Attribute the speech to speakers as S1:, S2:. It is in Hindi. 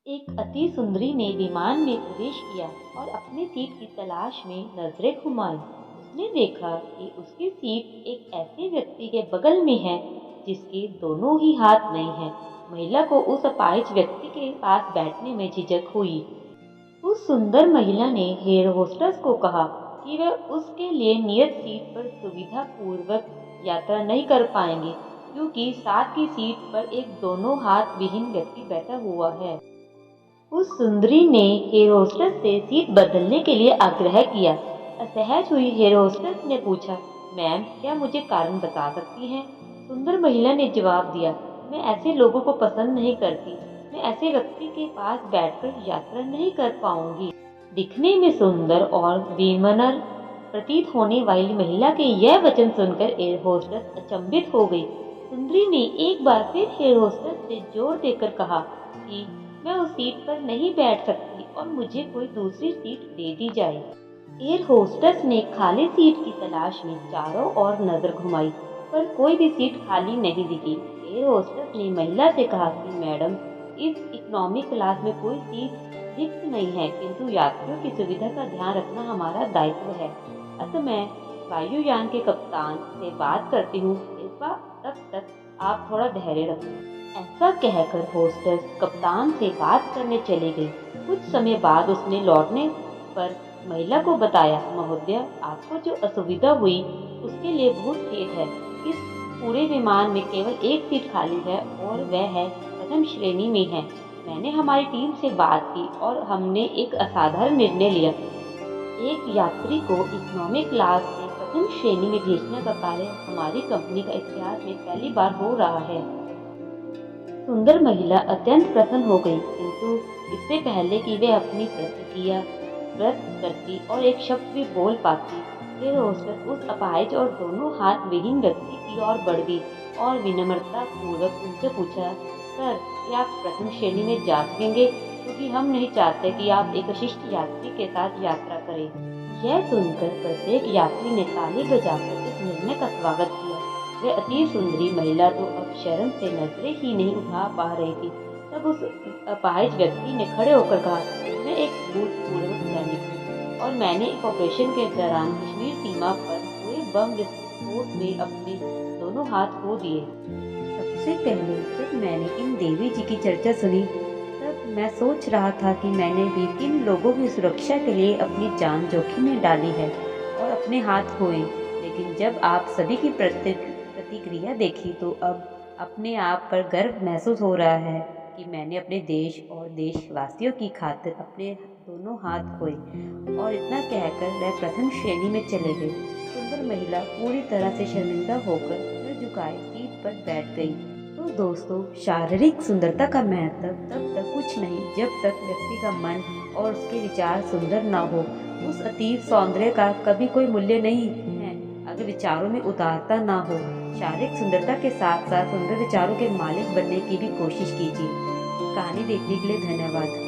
S1: एक अति सुंदरी ने विमान में प्रवेश किया और अपनी सीट की तलाश में नजरें घुमाई। उसने देखा कि उसकी सीट एक ऐसे व्यक्ति के बगल में है जिसके दोनों ही हाथ नहीं हैं। महिला को उस अपाहिज व्यक्ति के पास बैठने में झिझक हुई। उस सुंदर महिला ने एयर होस्टेस को कहा कि वह उसके लिए नियत सीट पर सुविधा पूर्वक यात्रा नहीं कर पाएंगे, क्योंकि साथ की सीट पर एक दोनों हाथ विहीन व्यक्ति बैठा हुआ है। उस सुंदरी ने हेयर होस्टेस से सीट बदलने के लिए आग्रह किया। असहज हुई हेयर होस्टेस ने पूछा, मैम, क्या मुझे कारण बता सकती हैं? सुंदर महिला ने जवाब दिया, मैं ऐसे लोगों को पसंद नहीं करती। मैं ऐसे व्यक्ति के पास बैठकर यात्रा नहीं कर पाऊंगी। दिखने में सुंदर और विनम्र प्रतीत होने वाली महिला के यह वचन सुनकर एयर होस्टेस अचंभित हो गई। सुंदरी ने एक बार फिर एयर होस्टेस से जोर देकर कहा कि मैं उस सीट पर नहीं बैठ सकती और मुझे कोई दूसरी सीट दे दी जाए। एयर होस्टेस ने खाली सीट की तलाश में चारों ओर नजर घुमाई, पर कोई भी सीट खाली नहीं दिखी। एयर होस्टेस ने महिला से कहा कि मैडम, इस इकोनॉमी क्लास में कोई सीट रिक्त नहीं है, किंतु यात्रियों की सुविधा का ध्यान रखना हमारा दायित्व है। अतः मैं वायुयान के कप्तान से बात करती हूँ। इस बार तब तक आप थोड़ा धैर्य रखें। ऐसा कहकर होस्टेस कप्तान से बात करने चली गई। कुछ समय बाद उसने लौटने पर महिला को बताया, महोदय, आपको जो असुविधा हुई उसके लिए बहुत खेद है। इस पूरे विमान में केवल एक सीट खाली है और वह है प्रथम श्रेणी में है। मैंने हमारी टीम से बात की और हमने एक असाधारण निर्णय लिया। एक यात्री को इकोनॉमी क्लास से प्रथम श्रेणी में भेजने का कार्य हमारी कंपनी का इतिहास में पहली बार हो रहा है। सुंदर महिला अत्यंत प्रसन्न हो गई, किंतु इससे पहले कि वे अपनी प्रतिक्रिया व्यक्त करती और एक शब्द भी बोल पाती, फिर होस्टेस उस अपाहिज और दोनों हाथ विहीन व्यक्ति की ओर बढ़ गई और विनम्रता पूर्वक उनसे पूछा, सर, क्या आप प्रथम श्रेणी में जा सकेंगे? क्योंकि हम नहीं चाहते कि आप एक अशिष्ट यात्री के साथ यात्रा करें। यह सुनकर प्रत्येक यात्री ने ताली बजाकर इस निर्णय का स्वागत किया। वह अति सुंदरी महिला तो अब शर्म से नजरें ही नहीं उठा पा रही थी। तब उस अपाहिज व्यक्ति ने खड़े होकर कहा, मैं एक भूतपूर्व सैनिक हूँ और मैंने एक ऑपरेशन के दौरान कश्मीर सीमा पर हुए बम विस्फोट में अपने दोनों हाथ खो दिए। सबसे पहले जब मैंने इन देवी जी की चर्चा सुनी, तब मैं सोच रहा था कि मैंने भी किन लोगों की सुरक्षा के लिए अपनी जान जोखिम में डाली है और अपने हाथ खोए। लेकिन जब आप सभी की प्रतिक्रिया देखी तो अब अपने आप पर गर्व महसूस हो रहा है कि मैंने अपने देश और देशवासियों की खातिर अपने दोनों हाथ खोए। और इतना कहकर वह प्रथम श्रेणी में चले गए। सुंदर महिला पूरी तरह से शर्मिंदा होकर सिर झुकाए सीट पर बैठ गई। तो दोस्तों, शारीरिक सुंदरता का महत्व तब तक कुछ नहीं जब तक व्यक्ति का मन और उसके विचार सुंदर ना हो। उस अतीत सौंदर्य का कभी कोई मूल्य नहीं है अगर विचारों में उदारता ना हो। शारीरिक सुंदरता के साथ साथ सुंदर विचारों के मालिक बनने की भी कोशिश कीजिए। कहानी देखने के लिए धन्यवाद।